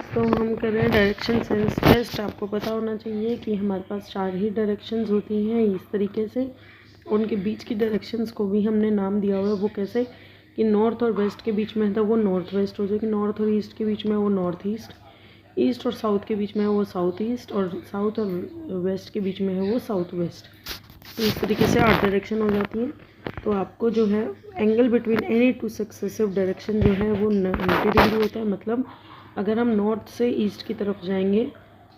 तो हम कर रहे हैं डायरेक्शन सेंस टेस्ट। आपको पता होना चाहिए कि हमारे पास 4 ही डायरेक्शंस होती हैं इस तरीके से। उनके बीच की डायरेक्शंस को भी हमने नाम दिया हुआ है। वो कैसे कि नॉर्थ और वेस्ट के बीच में है तो वो नॉर्थ वेस्ट हो जाएगी, नॉर्थ और ईस्ट के बीच में वो नॉर्थ ईस्ट, ईस्ट और साउथ के बीच में है वो साउथ ईस्ट, और साउथ और वेस्ट के बीच में है वो साउथ वेस्ट। तो इस तरीके से 8 डायरेक्शन हो जाती हैं। तो आपको जो है angle between any two successive direction जो है वो 90 डिग्री होता है। मतलब अगर हम नॉर्थ से ईस्ट की तरफ जाएंगे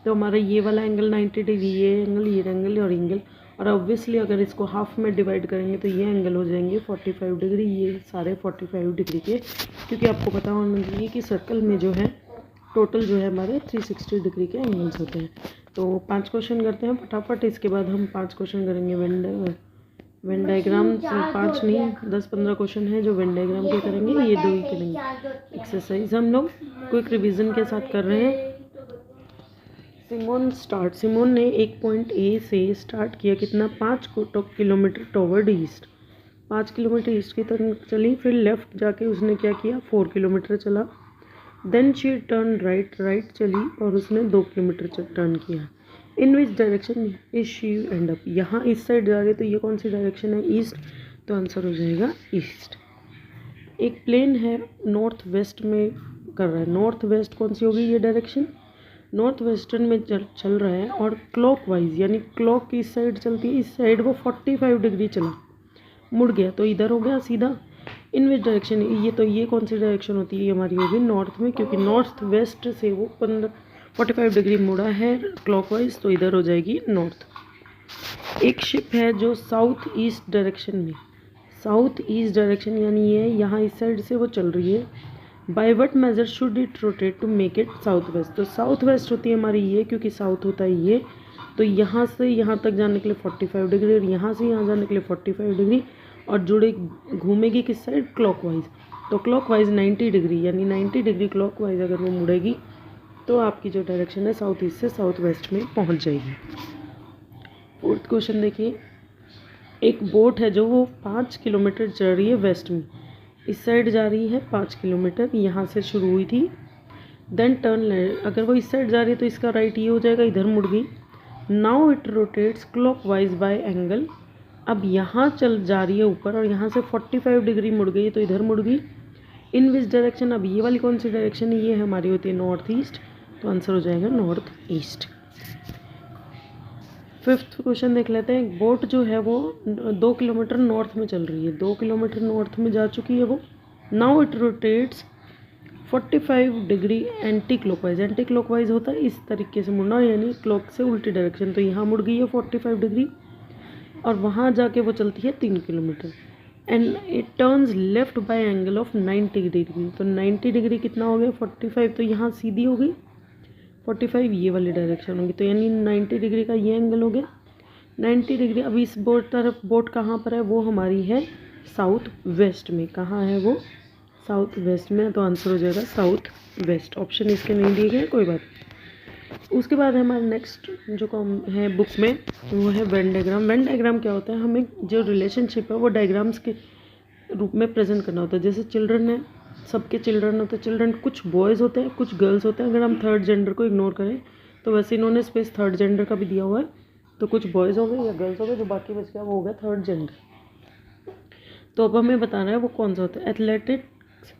तो हमारा ये वाला एंगल 90 डिग्री, ये एंगल और एंगल, और ऑब्वियसली अगर इसको हाफ में डिवाइड करेंगे तो ये एंगल हो जाएंगे 45 डिग्री, ये सारे 45 डिग्री के। क्योंकि आपको पता होना चाहिए कि सर्कल में जो है टोटल जो है हमारे 360 डिग्री के एंगल्स होते हैं। तो 5 क्वेश्चन करते हैं फटाफट। इसके बाद हम 5 क्वेश्चन करेंगे वेन डायग्राम। 5 नहीं 10-15 क्वेश्चन है जो वेन डायग्राम के करेंगे, ये 2 ही करेंगे। एक्सरसाइज हम लोग क्विक रिवीजन के साथ कर रहे हैं। सिमोन ने एक पॉइंट ए से स्टार्ट किया, कितना 5 किलोमीटर टॉवर्ड ईस्ट, 5 किलोमीटर ईस्ट की तरफ चली। फिर लेफ्ट जाके उसने क्या किया 4 किलोमीटर चला। देन शी टर्न राइट चली और उसने 2 किलोमीटर टर्न किया। In which direction is she end up, यहाँ इस साइड जा रही है तो ये कौन सी डायरेक्शन है, ईस्ट, तो आंसर हो जाएगा ईस्ट। एक प्लेन है नॉर्थ वेस्ट में कर रहा है, नॉर्थ वेस्ट कौन सी होगी ये डायरेक्शन, नॉर्थ वेस्टर्न में चल रहा है और क्लॉक वाइज यानी क्लॉक की इस साइड चलती है, इस साइड वो 45 डिग्री चला, मुड़ गया तो इधर हो गया सीधा। इन विच डायरेक्शन, ये तो ये कौन सी डायरेक्शन होती है, ये हमारी होगी नॉर्थ में, क्योंकि नॉर्थ वेस्ट से वो 45 डिग्री मुड़ा है क्लॉकवाइज, तो इधर हो जाएगी नॉर्थ। एक शिप है जो साउथ ईस्ट डायरेक्शन में, साउथ ईस्ट डायरेक्शन यानी ये यहाँ इस साइड से वो चल रही है। By what measure should it rotate to make it south west, तो साउथ वेस्ट होती है हमारी ये, क्योंकि साउथ होता है ये, तो यहाँ से यहाँ तक जाने के लिए 45 डिग्री और यहाँ से यहाँ जाने के लिए 45 डिग्री, और जुड़े घूमेगी किस साइड क्लॉकवाइज, तो क्लॉकवाइज 90 डिग्री यानी 90 डिग्री क्लॉकवाइज अगर वो मुड़ेगी तो आपकी जो डायरेक्शन है साउथ ईस्ट से साउथ वेस्ट में पहुंच जाएगी। 4th क्वेश्चन देखिए, एक बोट है जो वो 5 किलोमीटर चल रही है वेस्ट में, इस साइड जा रही है 5 किलोमीटर, यहाँ से शुरू हुई थी। देन टर्न, अगर वो इस साइड जा रही है तो इसका राइट ये हो जाएगा, इधर मुड़ गई। Now it rotates clockwise bye angle, अब यहाँ चल जा रही है ऊपर और यहाँ से 45 डिग्री मुड़ गई तो इधर मुड़ गई। इन विच डायरेक्शन, अब ये वाली कौन सी डायरेक्शन है, ये हमारी होती है नॉर्थ ईस्ट, तो आंसर हो जाएगा नॉर्थ ईस्ट। 5th क्वेश्चन देख लेते हैं। एक बोट जो है वो 2 किलोमीटर नॉर्थ में चल रही है, 2 किलोमीटर नॉर्थ में जा चुकी है वो। Now it rotates 45 degree anti clockwise, anti clockwise होता है इस तरीके से मुड़ना यानी क्लॉक से उल्टी डायरेक्शन, तो यहाँ मुड़ गई है 45 डिग्री और वहाँ जाके वो चलती है 3 kilometre. And it turns left by angle of 90 degree, तो 90 डिग्री कितना हो गया 45, तो यहाँ सीधी हो गई 45 ये वाली डायरेक्शन होगी, तो यानी 90 डिग्री का ये एंगल हो गया 90 डिग्री। अब इस बोट कहाँ पर है, वो हमारी है साउथ वेस्ट में, कहाँ है वो साउथ वेस्ट में, तो आंसर हो जाएगा साउथ वेस्ट। ऑप्शन इसके नहीं दिए गए, कोई बात। उसके बाद हमारा नेक्स्ट जो काम है बुक में वो है वेन डायग्राम। वेन डायग्राम क्या होता है, हमें जो रिलेशनशिप है वो डायग्राम्स के रूप में प्रेजेंट करना होता है। जैसे चिल्ड्रन है, सबके चिल्ड्रन होते हैं, चिल्ड्रन कुछ बॉयज़ होते हैं कुछ गर्ल्स होते हैं। अगर हम थर्ड जेंडर को इग्नोर करें तो वैसे इन्होंने स्पेस थर्ड जेंडर का भी दिया हुआ है, तो कुछ बॉयज़ हो गए या गर्ल्स हो गए, जो बाकी बच गया वो हो गया थर्ड जेंडर। तो अब हमें बताना है वो कौन सा होता है, एथलेटिक्स,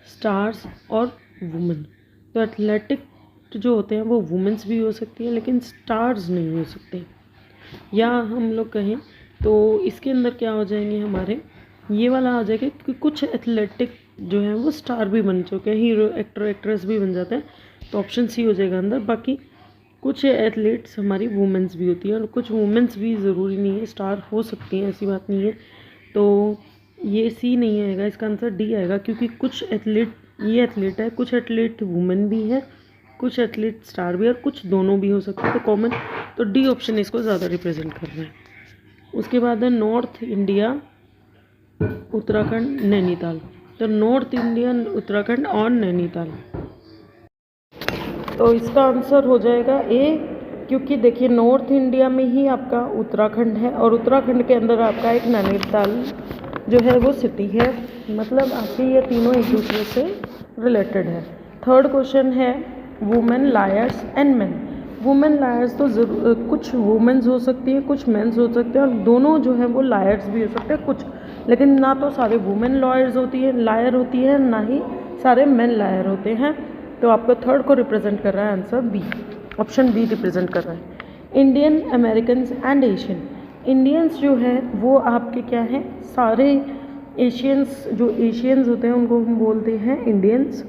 स्टार्स और वुमेन। तो एथलेटिक जो होते हैं वो वुमेंस भी हो सकती है लेकिन स्टार्स नहीं हो सकते, या हम लोग कहें तो इसके अंदर क्या हो जाएंगे हमारे, ये वाला आ जाएगा क्योंकि कुछ एथलेटिक जो है वो स्टार भी बन चुके हैं, हीरो एक्टर एक्ट्रेस भी बन जाते हैं, तो ऑप्शन सी हो जाएगा अंदर। बाकी कुछ एथलीट्स हमारी वुमेंस भी होती है और कुछ वुमेंस भी ज़रूरी नहीं है स्टार हो सकती हैं, ऐसी बात नहीं है। तो ये सी नहीं आएगा, इसका आंसर डी आएगा, क्योंकि कुछ एथलीट, ये एथलीट है, कुछ एथलीट वुमेन भी है, कुछ एथलीट स्टार भी, और कुछ दोनों भी हो सकते हैं, तो कॉमन, तो डी ऑप्शन इसको ज़्यादा रिप्रेजेंट कर रहा है। उसके बाद है नॉर्थ इंडिया, उत्तराखंड, नैनीताल। तो नॉर्थ इंडिया, उत्तराखंड और नैनीताल, तो इसका आंसर हो जाएगा ए, क्योंकि देखिए नॉर्थ इंडिया में ही आपका उत्तराखंड है और उत्तराखंड के अंदर आपका एक नैनीताल जो है वो सिटी है, मतलब आपके ये तीनों एक दूसरे से रिलेटेड है। 3rd क्वेश्चन है women lawyers and man. Women lawyers तो कुछ वुमेन्स हो सकती हैं, कुछ मेंस हो सकते हैं, और दोनों जो है वो लायर्स भी हो सकते हैं कुछ, लेकिन ना तो सारे वुमेन लॉयर्स होती है लायर होती है, ना ही सारे मेन लायर होते हैं। तो आपका थर्ड को रिप्रेजेंट कर रहा है answer B, option B represent कर रहा है। Indian, American and Asian. Indians जो है वो आपके क्या हैं, सारे एशियंस, जो एशियंस होते हैं उनको हम बोलते हैं इंडियंस,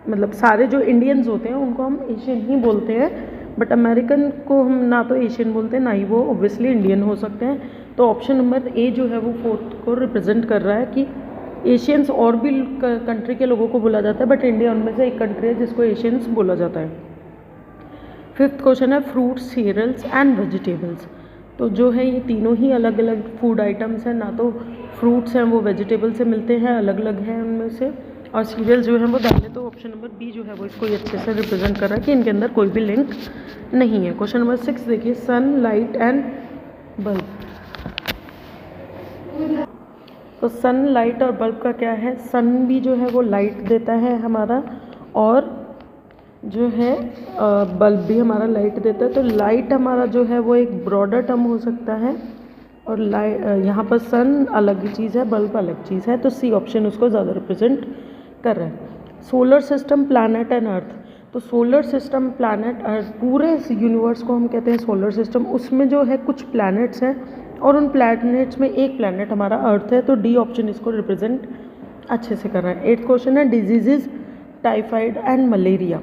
मतलब सारे जो इंडियंस होते हैं उनको हम एशियन ही बोलते हैं, बट अमेरिकन को हम ना तो एशियन बोलते हैं ना ही वो ऑब्वियसली इंडियन हो सकते हैं। तो ऑप्शन नंबर ए जो है वो फोर्थ को रिप्रेजेंट कर रहा है कि एशियंस और भी कंट्री के लोगों को बोला जाता है, बट इंडिया उनमें से एक कंट्री है जिसको एशियंस बोला जाता है। फिफ्थ क्वेश्चन है फ्रूट्स, सीरियल्स एंड वेजिटेबल्स। तो जो है ये तीनों ही अलग अलग फूड आइटम्स हैं, ना तो फ्रूट्स हैं वो वेजिटेबल से मिलते हैं, अलग अलग हैं उनमें से, और सीरियल्स जो है वो दालें। तो ऑप्शन नंबर बी जो है वो इसको अच्छे से रिप्रेजेंट कर रहा है कि इनके अंदर कोई भी लिंक नहीं है। क्वेश्चन नंबर 6 देखिए, सन, लाइट एंड बल्ब। तो सन, लाइट और बल्ब का क्या है, सन भी जो है वो लाइट देता है हमारा, और जो है बल्ब भी हमारा लाइट देता है। तो लाइट हमारा जो है वो एक ब्रॉडर टर्म हो सकता है, और यहाँ पर सन अलग ही चीज़ है, बल्ब अलग चीज़ है, तो सी ऑप्शन उसको ज़्यादा रिप्रेजेंट कर रहा है। Solar system, planet and earth. तो सोलर सिस्टम, प्लैनेट, अर्थ, पूरे यूनिवर्स को हम कहते हैं सोलर सिस्टम। उसमें जो है कुछ प्लैनेट्स हैं, और उन प्लैनेट्स में एक प्लैनेट हमारा अर्थ है, तो डी ऑप्शन इसको रिप्रेजेंट अच्छे से कर रहा है। 8th क्वेश्चन है डिजीज़, टाइफाइड एंड मलेरिया।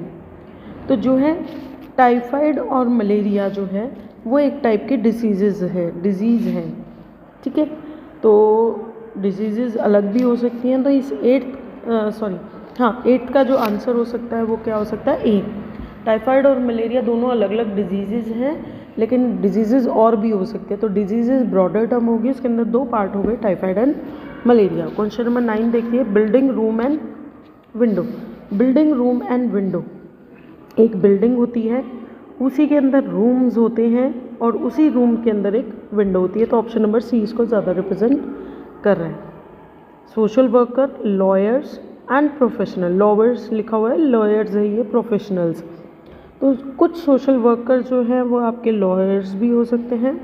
तो जो है टाइफाइड और मलेरिया जो है वो एक टाइप की डिजीज़ है, ठीक है। तो डिजीज़ अलग भी हो सकती हैं, तो इस 8th का जो आंसर हो सकता है वो क्या हो सकता है, ए। टाइफाइड और मलेरिया दोनों अलग अलग डिजीज़ हैं, लेकिन डिजीज़ और भी हो सकते हैं। तो डिजीज़ ब्रॉडर टर्म होगी, उसके अंदर दो पार्ट हो गए, typhoid and malaria. Question number 9 देखिए, building, room and window. Building, room and window, एक बिल्डिंग होती है, उसी के अंदर रूम्स होते हैं, और उसी रूम के अंदर एक विंडो होती है। तो ऑप्शन नंबर सी इसको ज़्यादा रिप्रेजेंट कर रहा है। Social worker, lawyers and professional. Lawyers लिखा हुआ है, लॉयर्स है ये, प्रोफेशनल्स। तो कुछ सोशल वर्कर जो हैं वो आपके लॉयर्स भी हो सकते हैं,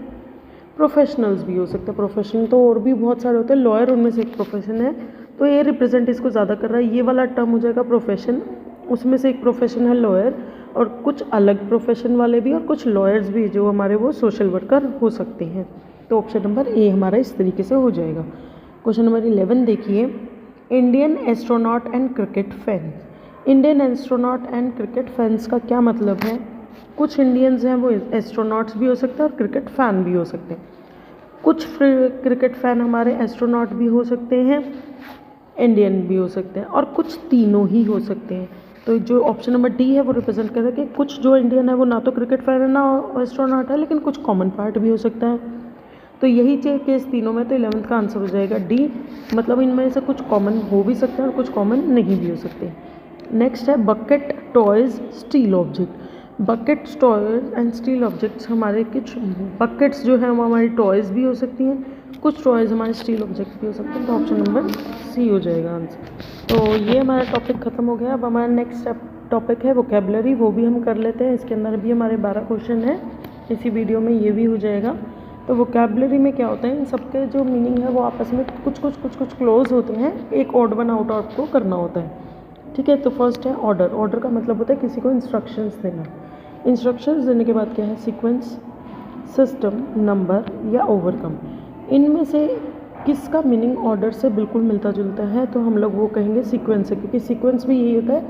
प्रोफेशनल्स भी हो सकते हैं। प्रोफेशनल तो और भी बहुत सारे होते हैं, लॉयर उनमें से एक प्रोफेशन है, तो ये रिप्रेजेंट इसको ज़्यादा कर रहा है। ये वाला टर्म हो जाएगा प्रोफेशन, उसमें से एक प्रोफेशन है लॉयर, और कुछ अलग प्रोफेशन वाले भी, और कुछ लॉयर्स भी जो हमारे वो सोशल वर्कर हो सकते हैं। तो ऑप्शन नंबर ए हमारा इस तरीके से हो जाएगा। क्वेश्चन नंबर 11 देखिए, Indian astronaut and cricket fan. Indian astronaut and cricket fans का क्या मतलब है, कुछ इंडियंस हैं वो एस्ट्रोनॉट्स भी हो सकते हैं और क्रिकेट फ़ैन भी हो सकते हैं। कुछ क्रिकेट फ़ैन हमारे एस्ट्रोनॉट भी हो सकते हैं, इंडियन भी हो सकते हैं, और कुछ तीनों ही हो सकते हैं। तो जो ऑप्शन नंबर डी है वो रिप्रेजेंट कर रहा है कि कुछ जो इंडियन है वो ना तो क्रिकेट फैन है ना एस्ट्रोनॉट है, लेकिन कुछ कॉमन पार्ट भी हो सकता है। तो यही केस तीनों में, तो 11th का आंसर हो जाएगा डी, मतलब इनमें से कुछ कॉमन हो भी सकते हैं और कुछ कॉमन नहीं भी हो सकते। नेक्स्ट है bucket, toys, steel object. Buckets, toys and steel objects, हमारे कुछ बकेट्स जो हैं वो हमारी टॉयज़ भी हो सकती हैं, कुछ टॉयज़ हमारे स्टील ऑब्जेक्ट भी हो सकते हैं। तो ऑप्शन नंबर सी हो जाएगा आंसर। तो ये हमारा टॉपिक ख़त्म हो गया। अब हमारा नेक्स्ट टॉपिक है वोकेबलरी, वो भी हम कर लेते हैं। इसके अंदर भी हमारे 12 क्वेश्चन हैं, इसी वीडियो में ये भी हो जाएगा। तो वोकेबलरी में क्या होता है, इन सबके जो मीनिंग है वो आपस में कुछ क्लोज होते हैं, एक ऑड वन आउट आपको करना होता है, ठीक है। तो फर्स्ट है ऑर्डर। ऑर्डर का मतलब होता है किसी को इंस्ट्रक्शंस देना। इंस्ट्रक्शंस देने के बाद क्या है, सीक्वेंस, सिस्टम, नंबर या ओवरकम। इनमें से किसका मीनिंग ऑर्डर से बिल्कुल मिलता जुलता है, तो हम लोग वो कहेंगे सीक्वेंस है, क्योंकि सीक्वेंस भी यही होता है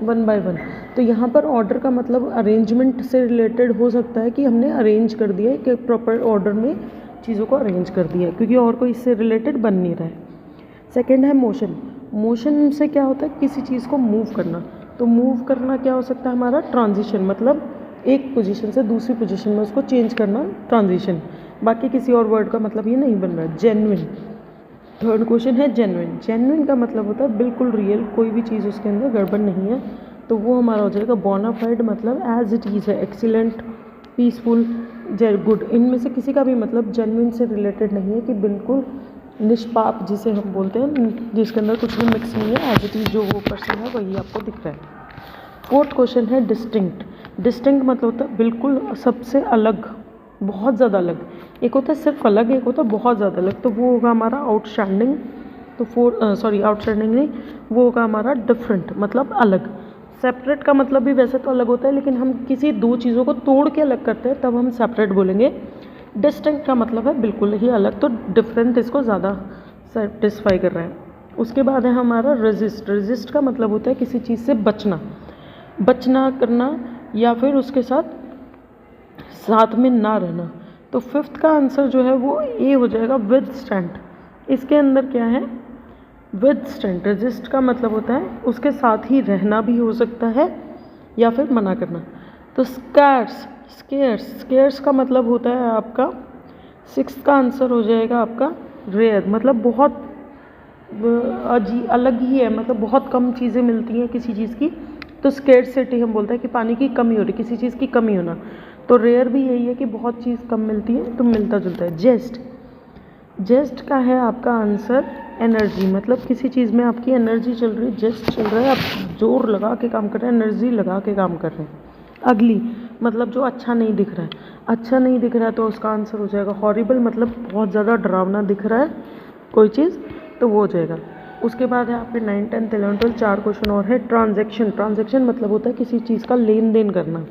1 by 1। तो यहाँ पर ऑर्डर का मतलब अरेंजमेंट से रिलेटेड हो सकता है कि हमने अरेंज कर दिया है, कि प्रॉपर ऑर्डर में चीज़ों को अरेंज कर दिया है, क्योंकि और कोई इससे रिलेटेड बन नहीं रहा है। सेकेंड है मोशन। मोशन से क्या होता है, किसी चीज़ को मूव करना। तो मूव करना क्या हो सकता है हमारा, ट्रांजिशन, मतलब एक पोजीशन से दूसरी पोजीशन में उसको चेंज करना, ट्रांजिशन। बाकी किसी और वर्ड का मतलब ये नहीं बन रहा है। जेन्युइन। थर्ड क्वेश्चन है जेन्युइन। जेन्युइन का मतलब होता है बिल्कुल रियल, कोई भी चीज़ उसके अंदर गड़बड़ नहीं है, तो वो हमारा हो जाएगा बोनाफाइड, मतलब एज इट इज़ है, एक्सीलेंट, पीसफुल, गुड। इनमें से किसी का भी मतलब जेन्युइन से रिलेटेड नहीं है, कि बिल्कुल निष्पाप जिसे हम बोलते हैं, जिसके अंदर कुछ भी मिक्स नहीं है, एज इट इज़ जो वो पर्सन है वही आपको दिख रहा है। फोर्थ क्वेश्चन है डिस्टिंक्ट। डिस्टिंक्ट मतलब होता है बिल्कुल सबसे अलग, बहुत ज़्यादा अलग। एक होता है सिर्फ अलग, एक होता है बहुत ज़्यादा अलग, तो वो होगा हमारा आउटस्टैंडिंग। तो आउटस्टैंडिंग नहीं, वो होगा हमारा डिफरेंट मतलब अलग। सेपरेट का मतलब भी वैसे तो अलग होता है, लेकिन हम किसी दो चीज़ों को तोड़ के अलग करते हैं तब हम सेपरेट बोलेंगे। डिस्टिंक्ट का मतलब है बिल्कुल ही अलग, तो डिफरेंट इसको ज़्यादा सेटिस्फाई कर रहा है। उसके बाद है हमारा रेजिस्ट। रेजिस्ट का मतलब होता है किसी चीज़ से बचना, बचना करना, या फिर उसके साथ में ना रहना। तो फिफ्थ का आंसर जो है वो ए हो जाएगा, विदस्टैंड। इसके अंदर क्या है, विदस्टैंड। रेजिस्ट का मतलब होता है उसके साथ ही रहना भी हो सकता है या फिर मना करना। तो स्कैर्स, स्केयर्स का मतलब होता है आपका, सिक्स का आंसर हो जाएगा आपका रेयर, मतलब बहुत अलग ही है, मतलब बहुत कम चीज़ें मिलती हैं किसी चीज़ की। तो स्केर्सिटी हम बोलते हैं कि पानी की कमी हो रही, किसी चीज़ की कमी होना। तो रेयर भी यही है कि बहुत चीज़ कम मिलती है, तो मिलता जुलता है। जेस्ट का है आपका आंसर एनर्जी, मतलब किसी चीज़ में आपकी एनर्जी चल रही है, जेस्ट चल रहा है, आप जोर लगा के काम कर रहे हैं, एनर्जी लगा के काम कर रहे हैं। अगली मतलब जो अच्छा नहीं दिख रहा है, अच्छा नहीं दिख रहा है तो उसका आंसर हो जाएगा हॉरिबल, मतलब बहुत ज़्यादा डरावना दिख रहा है कोई चीज़, तो वो हो जाएगा। उसके बाद है आपके 9, 10, 11, 12 4 क्वेश्चन और है। ट्रांजैक्शन। ट्रांजैक्शन मतलब होता है किसी चीज़ का लेन देन करना,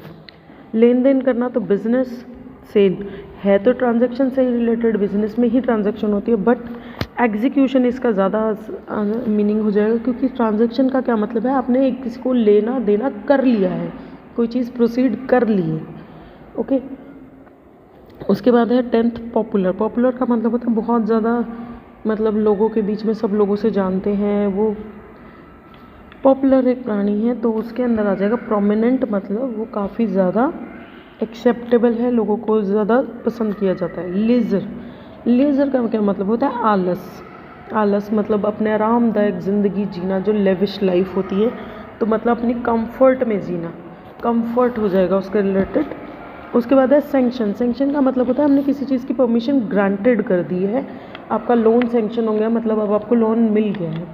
लेन देन करना। तो बिजनेस सेल है तो ट्रांजैक्शन से ही रिलेटेड, बिजनेस में ही ट्रांजैक्शन होती है, बट एग्जीक्यूशन इसका ज़्यादा मीनिंग हो जाएगा, क्योंकि ट्रांजैक्शन का क्या मतलब है, आपने एक किसी को लेना देना कर लिया है, कोई चीज़ प्रोसीड कर ली है। ओके। उसके बाद है 10th पॉपुलर। पॉपुलर का मतलब होता है बहुत ज़्यादा, मतलब लोगों के बीच में सब लोगों से जानते हैं वो। पॉपुलर एक प्राणी है तो उसके अंदर आ जाएगा प्रोमिनेंट, मतलब वो काफ़ी ज़्यादा एक्सेप्टेबल है, लोगों को ज़्यादा पसंद किया जाता है। लेज़र। लेज़र का क्या मतलब होता है, आलस। आलस मतलब अपने आरामदायक ज़िंदगी जीना, जो लेविश लाइफ होती है, तो मतलब अपनी कंफर्ट में जीना, कंफर्ट हो जाएगा उसके रिलेटेड। उसके बाद है सेंक्शन। सेंक्शन का मतलब होता है हमने किसी चीज़ की परमिशन ग्रांटेड कर दी है, आपका लोन सेंक्शन हो गया, मतलब अब आपको लोन मिल गया है,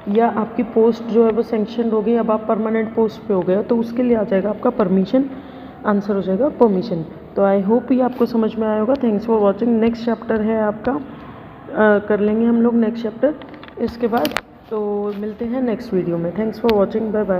या आपकी पोस्ट जो है वो सेंक्शन हो गई, अब आप परमानेंट पोस्ट पे हो गए, तो उसके लिए आ जाएगा आपका परमिशन, आंसर हो जाएगा परमिशन। तो आई होप ये आपको समझ में आया होगा। Thanks for watching. Next chapter है आपका, कर लेंगे हम लोग नेक्स्ट चैप्टर इसके बाद, तो मिलते हैं नेक्स्ट वीडियो में। Thanks for watching, bye bye.